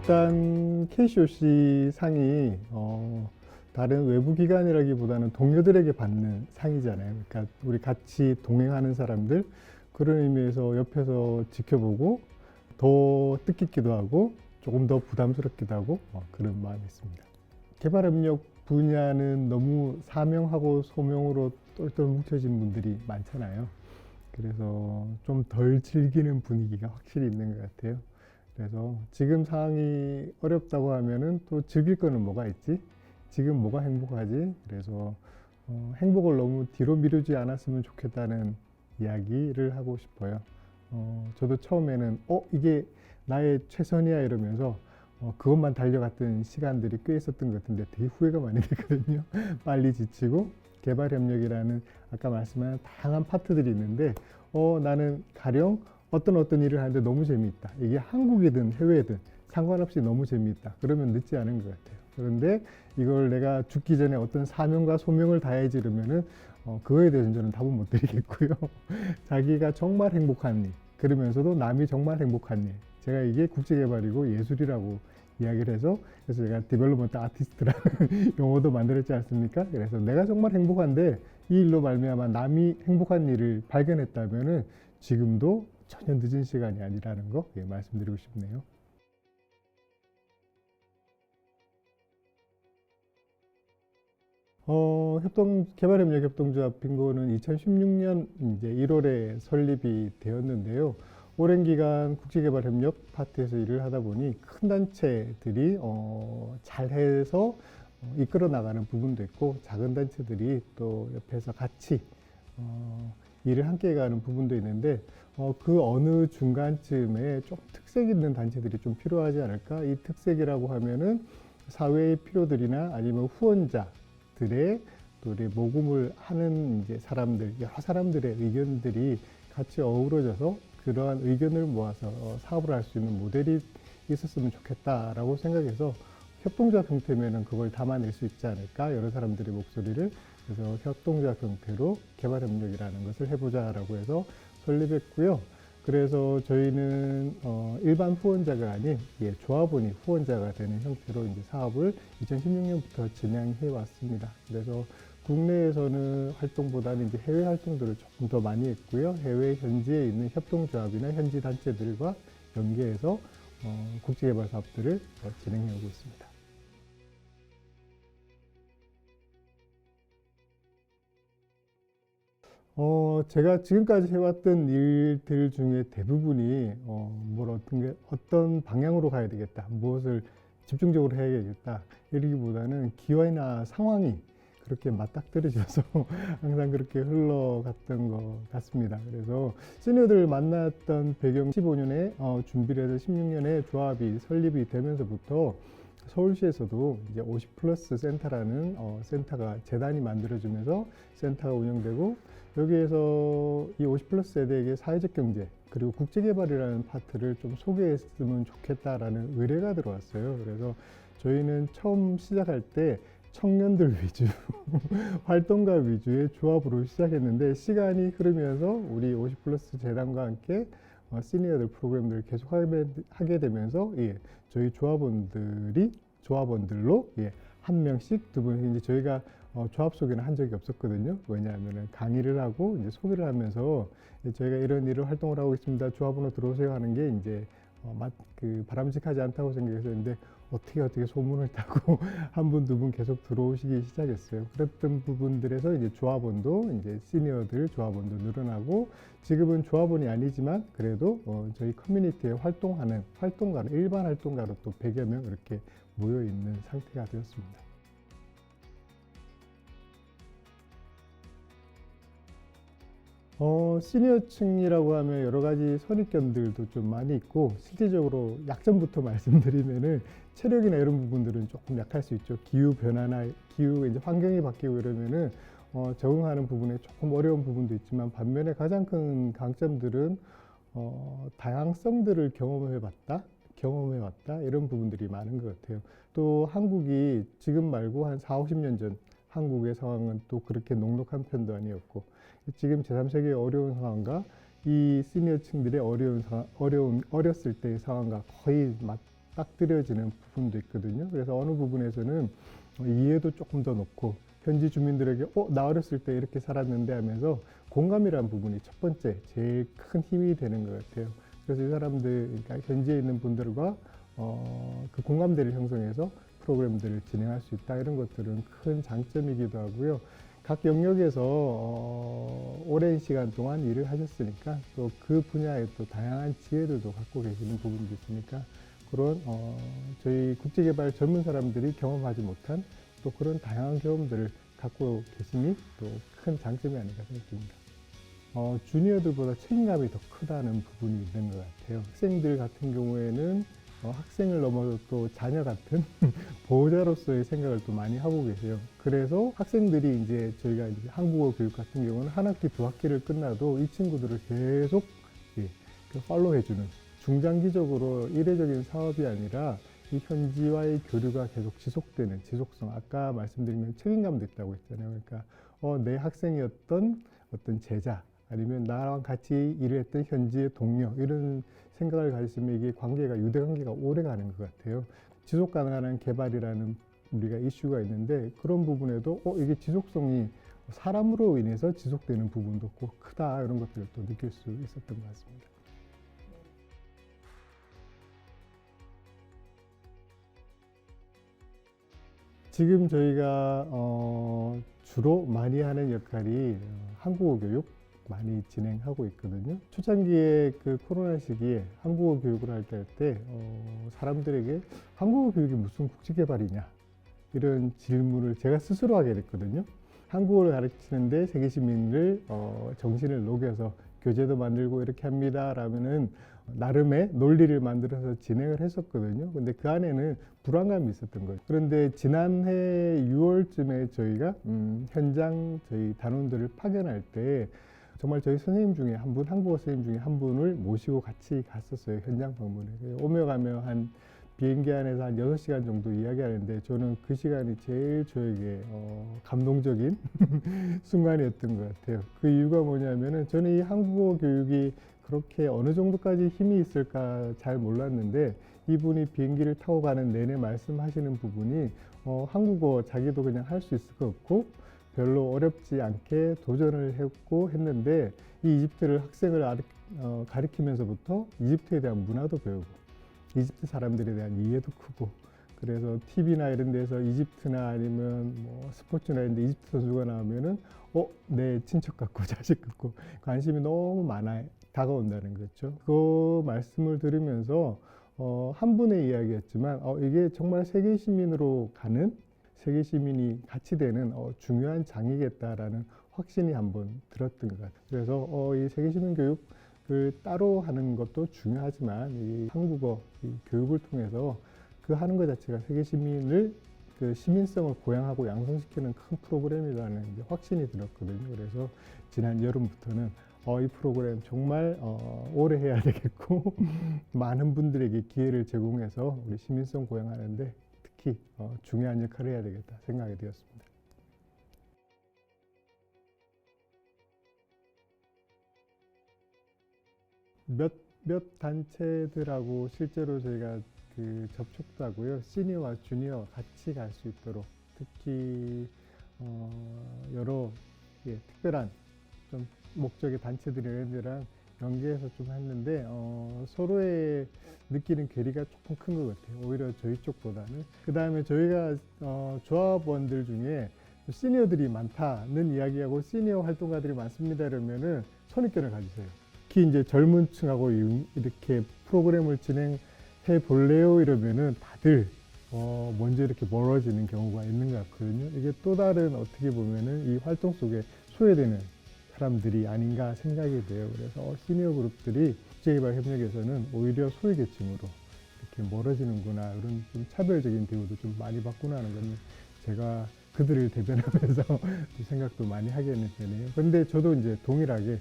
일단 KCOC 상이 다른 외부 기관이라기보다는 동료들에게 받는 상이잖아요. 그러니까 우리 같이 동행하는 사람들, 그런 의미에서 옆에서 지켜보고 더 뜻깊기도 하고 조금 더 부담스럽기도 하고 그런 마음이 있습니다. 개발협력 분야는 너무 사명하고 소명으로 똘똘 뭉쳐진 분들이 많잖아요. 그래서 좀 덜 즐기는 분위기가 확실히 있는 것 같아요. 그래서 지금 상황이 어렵다고 하면은 또 즐길 거는 뭐가 있지? 지금 뭐가 행복하지? 그래서 행복을 너무 뒤로 미루지 않았으면 좋겠다는 이야기를 하고 싶어요. 저도 처음에는 이게 나의 최선이야 이러면서 그것만 달려갔던 시간들이 꽤 있었던 것 같은데 되게 후회가 많이 됐거든요. 빨리 지치고 개발협력이라는 아까 말씀한 다양한 파트들이 있는데 나는 가령 어떤 일을 하는데 너무 재미있다. 이게 한국이든 해외든 상관없이 너무 재미있다. 그러면 늦지 않은 것 같아요. 그런데 이걸 내가 죽기 전에 어떤 사명과 소명을 다해야지 이러면은 그거에 대해서는 저는 답은 못 드리겠고요. 자기가 정말 행복한 일, 그러면서도 남이 정말 행복한 일. 제가 이게 국제개발이고 예술이라고 이야기를 해서 그래서 제가 디벨롭먼트 아티스트라는 용어도 만들었지 않습니까? 그래서 내가 정말 행복한데 이 일로 말미암아 남이 행복한 일을 발견했다면은 지금도 전혀 늦은 시간이 아니라는 거 말씀드리고 싶네요. 개발협력 협동조합 빙고는 2016년 이제 1월에 설립이 되었는데요. 오랜 기간 국제개발협력 파트에서 일을 하다 보니 큰 단체들이 잘해서 이끌어 나가는 부분도 있고 작은 단체들이 또 옆에서 같이 일을 함께 가는 부분도 있는데 그 어느 중간쯤에 좀 특색 있는 단체들이 좀 필요하지 않을까? 이 특색이라고 하면은 사회의 필요들이나 아니면 후원자들의 또 우리 모금을 하는 이제 사람들, 여러 사람들의 의견들이 같이 어우러져서 그러한 의견을 모아서 사업을 할 수 있는 모델이 있었으면 좋겠다라고 생각해서 협동조합 형태면은 그걸 담아낼 수 있지 않을까? 여러 사람들의 목소리를. 그래서 협동조합 형태로 개발협력이라는 것을 해보자라고 해서 설립했고요. 그래서 저희는 일반 후원자가 아닌 조합원이 후원자가 되는 형태로 이제 사업을 2016년부터 진행해 왔습니다. 그래서 국내에서는 활동보다는 이제 해외 활동들을 조금 더 많이 했고요. 해외 현지에 있는 협동조합이나 현지 단체들과 연계해서 국제개발 사업들을 진행해 오고 있습니다. 제가 지금까지 해왔던 일들 중에 대부분이 어떤 방향으로 가야 되겠다, 무엇을 집중적으로 해야겠다 이러기보다는 기회나 상황이 그렇게 맞닥뜨려져서 항상 그렇게 흘러갔던 것 같습니다. 그래서 시니어들을 만났던 배경 15년에 준비를 해서 16년에 조합이 설립이 되면서부터 서울시에서도 이제 50 플러스 센터라는 센터가 재단이 만들어지면서 센터가 운영되고 여기에서 이 50 플러스 세대에게 사회적 경제 그리고 국제개발이라는 파트를 좀 소개했으면 좋겠다라는 의뢰가 들어왔어요. 그래서 저희는 처음 시작할 때 청년들 위주, 활동가 위주의 조합으로 시작했는데 시간이 흐르면서 우리 50 플러스 재단과 함께 시니어들 프로그램들을 계속 하게 되면서 저희 조합원들로 한 명씩 두 분 이제 저희가 조합 소개는 한 적이 없었거든요. 왜냐하면 강의를 하고 이제 소개를 하면서 저희가 이런 일을 활동을 하고 있습니다. 조합원으로 들어오세요 하는 게 이제 바람직하지 않다고 생각했었는데 어떻게 소문을 타고 한 분, 두 분 계속 들어오시기 시작했어요. 그랬던 부분들에서 이제 조합원도 이제 시니어들 조합원도 늘어나고 지금은 조합원이 아니지만 그래도 저희 커뮤니티에 활동하는 활동가로 일반 활동가로 또 100여 명 이렇게 모여 있는 상태가 되었습니다. 시니어층이라고 하면 여러 가지 선입견들도 좀 많이 있고 실질적으로 약점부터 말씀드리면은 체력이나 이런 부분들은 조금 약할 수 있죠. 기후 변화나 이제 환경이 바뀌고 이러면은 적응하는 부분에 조금 어려운 부분도 있지만 반면에 가장 큰 강점들은 다양성들을 경험해왔다 이런 부분들이 많은 것 같아요. 또 한국이 지금 말고 한 4, 50년 전 한국의 상황은 또 그렇게 녹록한 편도 아니었고 지금 제3세계의 어려운 상황과 이 시니어층들의 어렸을 때의 상황과 거의 빡들여지는 부분도 있거든요. 그래서 어느 부분에서는 이해도 조금 더 높고 현지 주민들에게 나 어렸을 때 이렇게 살았는데 하면서 공감이라는 부분이 첫 번째 제일 큰 힘이 되는 것 같아요. 그래서 이 사람들, 그러니까 현지에 있는 분들과 그 공감대를 형성해서 프로그램들을 진행할 수 있다, 이런 것들은 큰 장점이기도 하고요. 각 영역에서 오랜 시간 동안 일을 하셨으니까 또 그 분야에 또 다양한 지혜들도 갖고 계시는 부분도 있으니까 그런 저희 국제개발 전문 사람들이 경험하지 못한 또 그런 다양한 경험들을 갖고 계심이 또 큰 장점이 아닌가 생각됩니다. 주니어들보다 책임감이 더 크다는 부분이 있는 것 같아요. 학생들 같은 경우에는 학생을 넘어서 또 자녀 같은 보호자로서의 생각을 또 많이 하고 계세요. 그래서 학생들이 이제 저희가 이제 한국어 교육 같은 경우는 한 학기, 두 학기를 끝나도 이 친구들을 계속 팔로우 해주는, 중장기적으로 일회적인 사업이 아니라 이 현지와의 교류가 계속 지속되는 지속성. 아까 말씀드린 건 책임감도 있다고 했잖아요. 그러니까 내 학생이었던 어떤 제자, 아니면 나랑 같이 일을 했던 현지의 동료, 이런 생각을 가지시면 이게 관계가, 유대관계가 오래 가는 것 같아요. 지속 가능한 개발이라는 우리가 이슈가 있는데 그런 부분에도 이게 지속성이 사람으로 인해서 지속되는 부분도 꼭 크다, 이런 것들을 또 느낄 수 있었던 것 같습니다. 지금 저희가 주로 많이 하는 역할이 한국어 교육 많이 진행하고 있거든요. 초창기에 그 코로나 시기에 한국어 교육을 할 때 사람들에게 한국어 교육이 무슨 국제개발이냐, 이런 질문을 제가 스스로 하게 됐거든요. 한국어를 가르치는데 세계 시민을 정신을 녹여서 교재도 만들고 이렇게 합니다 라면은 나름의 논리를 만들어서 진행을 했었거든요. 근데 그 안에는 불안감이 있었던 거예요. 그런데 지난해 6월쯤에 저희가 현장 저희 단원들을 파견할 때 정말 저희 선생님 중에 한 분, 한국어 선생님 중에 한 분을 모시고 같이 갔었어요. 현장 방문에. 오며 가며 한 비행기 안에서 한 6시간 정도 이야기하는데 저는 그 시간이 제일 저에게 감동적인 순간이었던 것 같아요. 그 이유가 뭐냐면은 저는 이 한국어 교육이 그렇게 어느 정도까지 힘이 있을까 잘 몰랐는데 이분이 비행기를 타고 가는 내내 말씀하시는 부분이 한국어 자기도 그냥 할 수 있을 것 같고 별로 어렵지 않게 도전을 했는데 이 이집트를 학생을 가리키면서부터 이집트에 대한 문화도 배우고 이집트 사람들에 대한 이해도 크고, 그래서 TV나 이런 데서 이집트나 아니면 뭐 스포츠나 이런 데 이집트 선수가 나오면은 내 친척 같고 자식 같고 관심이 너무 많아 다가온다는 거죠. 그 말씀을 들으면서 한 분의 이야기였지만 이게 정말 세계 시민으로 가는, 세계 시민이 같이 되는 중요한 장이겠다라는 확신이 한번 들었던 것 같아요. 그래서 이 세계 시민 교육을 따로 하는 것도 중요하지만 이 한국어 이 교육을 통해서 그 하는 것 자체가 세계 시민을 그 시민성을 보양하고 양성시키는 큰 프로그램이라는 확신이 들었거든요. 그래서 지난 여름부터는 이 프로그램 정말 오래 해야 되겠고 많은 분들에게 기회를 제공해서 우리 시민성 보양하는데 특히 중요한 역할을 해야 되겠다 생각이 되었습니다. 몇 단체들하고 실제로 저희가 그 접촉도 하고요. 시니어와 주니어 같이 갈 수 있도록 특히 여러 특별한 좀 목적의 단체들이랑 연계해서 좀 했는데 서로의 느끼는 괴리가 조금 큰 것 같아요. 오히려 저희 쪽보다는. 그 다음에 저희가 조합원들 중에 시니어들이 많다는 이야기하고 시니어 활동가들이 많습니다 이러면은 선입견을 가지세요. 특히 이제 젊은 층하고 이렇게 프로그램을 진행해 볼래요 이러면은 다들 먼저 이렇게 멀어지는 경우가 있는 것 같거든요. 이게 또 다른 어떻게 보면은 이 활동 속에 소외되는 사람들이 아닌가 생각이 돼요. 그래서 시니어 그룹들이 국제개발 협력에서는 오히려 소외계층으로 이렇게 멀어지는구나, 이런 좀 차별적인 대우도 좀 많이 받구나 하는 건 제가 그들을 대변하면서 생각도 많이 하게 되는 편이에요. 그런데 저도 이제 동일하게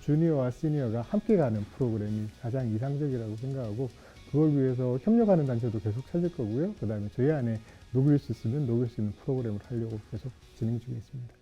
주니어와 시니어가 함께 가는 프로그램이 가장 이상적이라고 생각하고 그걸 위해서 협력하는 단체도 계속 찾을 거고요. 그 다음에 저희 안에 녹일 수 있으면 녹일 수 있는 프로그램을 하려고 계속 진행 중에 있습니다.